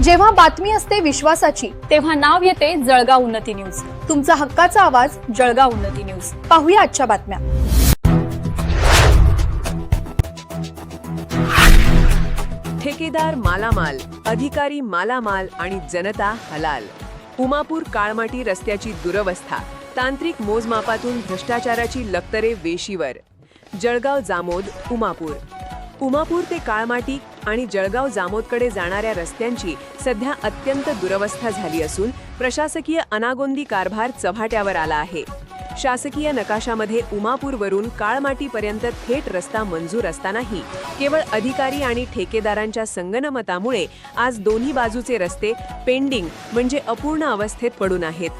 जेव्हा बातमी असते विश्वासाची, तेव्हा नाव येते जळगाव उन्नती न्यूज. तुमचा हक्काचा आवाज जळगाव उन्नती न्यूज. पाहूया आजच्या बातम्या. ठेकेदार मालामाल, अधिकारी मालामाल आणि जनता हलाल. उमापूर काळमाटी रस्त्याची दुरवस्था, तांत्रिक मोजमापातून भ्रष्टाचाराची लक्तरे वेशीवर. जळगाव जामोद उमापूर ते काळमाटी आणि जळगाव जामोदकडे जाणाऱ्या रस्त्यांची सध्या अत्यंत दुरवस्था झाली असून प्रशासकीय अनागोंदी कारभार चव्हाट्यावर आला आहे. शासकीय नकाशामध्ये उमापूरवरून काळमाटीपर्यंत थेट रस्ता मंजूर असतानाही केवळ अधिकारी आणि ठेकेदारांच्या संगनमतामुळे आज दोन्ही बाजूचे रस्ते पेंडिंग म्हणजे अपूर्ण अवस्थेत पडून आहेत.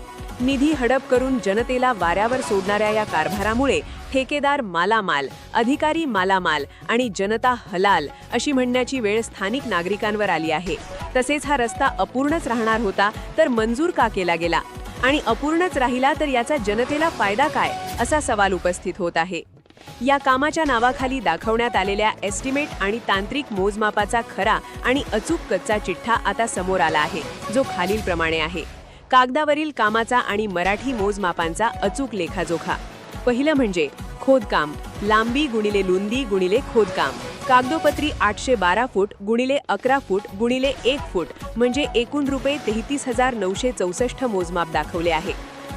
निधी हडप करून जनतेला वाऱ्यावर सोडणाऱ्या या कारभारामुळे ठेकेदार मालामाल, अधिकारी मालामाल आणि जनता हलाल अशी म्हणण्याची वेळ स्थानिक नागरिकांवर आली आहे. तसेच हा रस्ता अपूर्णच राहणार होता तर मंजूर का केला गेला आणि अपूर्णच राहिला तर याचा जनतेला फायदा काय असा सवाल उपस्थित होत आहे. या कामाच्या नावाखाली दाखवण्यात आलेल्या एस्टिमेट आणि तांत्रिक मोजमापाचा खरा आणि अचूक कच्चा चिठ्ठा आता समोर आला आहे, जो खालीलप्रमाणे आहे. कागदावरील कामाचा आणि मराठी मोजमापांचा अचूक लेखाजोखा. पहिलं म्हणजे खोदकाम, लांबी गुणिले रुंदी गुणिले खोदकाम. कागदोपत्री 812 फूट गुणिले 11 फूट गुणिले 1 फूट म्हणजे एकूण रुपये 33,964 मोजमाप दाखवले आहे.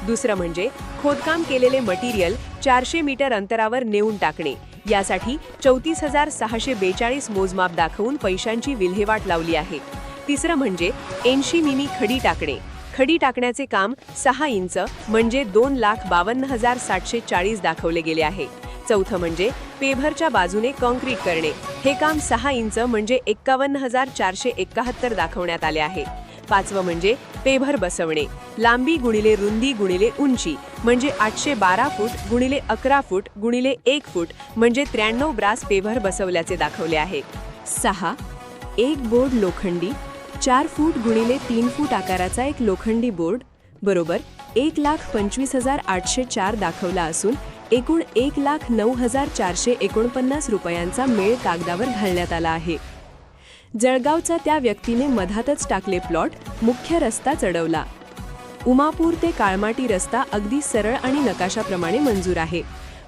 दुसरं म्हणजे खोदकाम केलेले मटेरियल 400 मीटर अंतरावर नेऊन टाकणे. यासाठी 34,642 मोजमाप दाखवून पैशांची विल्हेवाट लावली आहे. तिसरं म्हणजे 80 मिमी खडी टाकणे. खडी टाकण्याचे काम 6 इंच म्हणजे 2,52,740 दाखवले गेले आहे. चौथं म्हणजे पेव्हरच्या बाजूने कॉन्क्रीट करणे. हे काम 6 इंच म्हणजे 51,471 दाखवण्यात आले आहे. पाचवं म्हणजे पेव्हर बसवणे. लांबी गुणिले रुंदी गुणिले उंची म्हणजे 812 फूट गुणिले 11 फूट गुणिले 1 फूट म्हणजे 93 ब्रास पेव्हर बसवल्याचे दाखवले आहे. 6. एक बोर्ड लोखंडी 4 फूट गुणिले 3 फूट आकाराचा एक लोखंडी बोर्ड बरोबर 1,25,804 दाखवला असून एकूण 1,09,449 रुपयांचा मेळ कागदावर घालण्यात आला आहे. जळगावचा त्या व्यक्तीने मधातच टाकले प्लॉट, मुख्य रस्ता चढवला. उमापूर ते काळमाटी रस्ता अगदी सरळ आणि नकाशाप्रमाणे मंजूर आहे.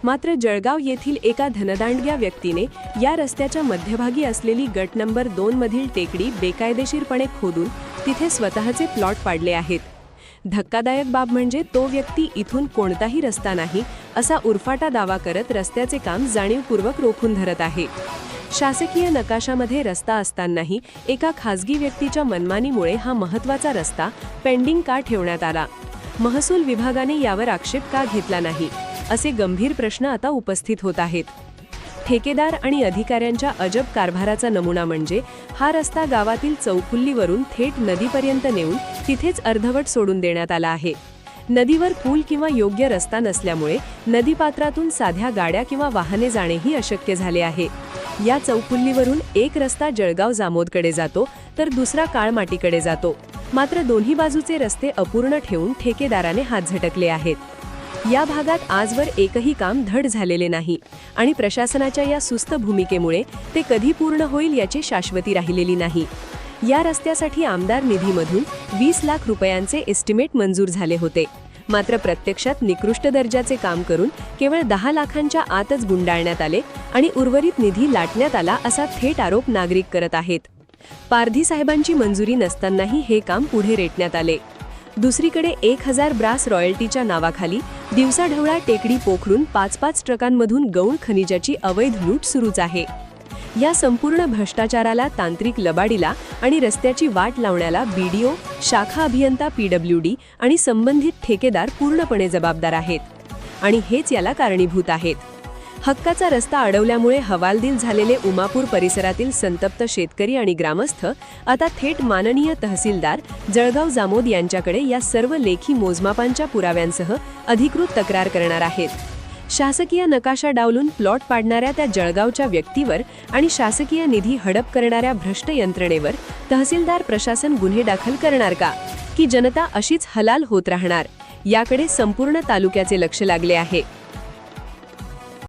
मात्र जळगाव येथील एका धनदांडग्या व्यक्तीने या रस्त्याच्या मध्यभागी असलेली गट नंबर 2 मधील टेकडी बेकायदेशीरपणे खोदून तिथे स्वतःचे प्लॉट पाडले आहेत. धक्कादायक बाब म्हणजे तो व्यक्ती इथून कोणताही रस्ता नाही असा उरफाटा दावा करत रस्त्याचे काम जाणीवपूर्वक रोखून धरत आहे. शासकीय नकाशामध्ये रस्ता असतानाही एका खासगी व्यक्तीच्या मनमानीमुळे हा महत्त्वाचा रस्ता पेंडिंग का ठेवण्यात आला? महसूल विभागाने यावर आक्षेप का घेतला नाही असे गंभीर प्रश्न आता उपस्थित होत आहेत. ठेकेदार आणि अधिकाऱ्यांच्या अजब कारभाराचा नमुना म्हणजे हा रस्ता गावातील चौफुल्लीवरून थेट नदीपर्यंत नेऊन तिथेच अर्धवट सोडून देण्यात आला आहे. नदीवर पूल किंवा योग्य रस्ता नसल्यामुळे नदीपात्रातून साध्या गाड्या किंवा वाहने जाणेही अशक्य झाले आहे. या चौफुल्लीवरून एक रस्ता जळगाव जामोदकडे जातो तर दुसरा काळमाटीकडे जातो. मात्र दोन्ही बाजूचे रस्ते अपूर्ण ठेवून ठेकेदाराने हात झटकले आहेत. या भागात आजवर एकही काम धड झालेले नाही आणि प्रशासनाच्या या सुस्त भूमिकेमुळे ते कधी पूर्ण होईल याची शाश्वती राहिलेली नाही. या रस्त्यासाठी आमदार निधीमधून 20 लाख रुपयांचे एस्टिमेट मंजूर झाले होते. मात्र प्रत्यक्षात निकृष्ट दर्जाचे काम करून केवळ 10 लाखांच्या आतच गुंडाळण्यात आले आणि उर्वरित निधी लाटण्यात आला असा थेट आरोप नागरिक करत आहेत. पारधी साहेबांची मंजुरी नसतानाही हे काम पुढे रेटण्यात आले. दुसरीकडे 1000 ब्रास रॉयल्टीच्या नावाखाली दिवसाढवळा टेकडी पोखरून 5-5 ट्रकांमधून गौण खनिजाची अवैध लूट सुरूच आहे. या संपूर्ण भ्रष्टाचाराला, तांत्रिक लबाडीला आणि रस्त्याची वाट लावण्याला BDO, शाखा अभियंता PWD आणि संबंधित ठेकेदार पूर्णपणे जबाबदार आहेत आणि हेच याला कारणीभूत आहेत. हक्काचा रस्ता अडवल्यामुळे हवालदिल झालेले उमापूर परिसरातील संतप्त शेतकरी आणि ग्रामस्थ आता थेट माननीय तहसीलदार जळगाव जामोद यांच्याकडे या सर्व लेखी मोजमापांच्या पुराव्यांसह अधिकृत तक्रार करणार आहेत. शासकीय नकाशा डावलून प्लॉट पाडणाऱ्या त्या जळगावच्या व्यक्तीवर आणि शासकीय निधी हडप करणाऱ्या भ्रष्ट यंत्रणेवर तहसीलदार प्रशासन गुन्हे दाखल करणार का, की जनता अशीच हलाल होत राहणार? याकडे संपूर्ण तालुक्याचे लक्ष लागले आहे.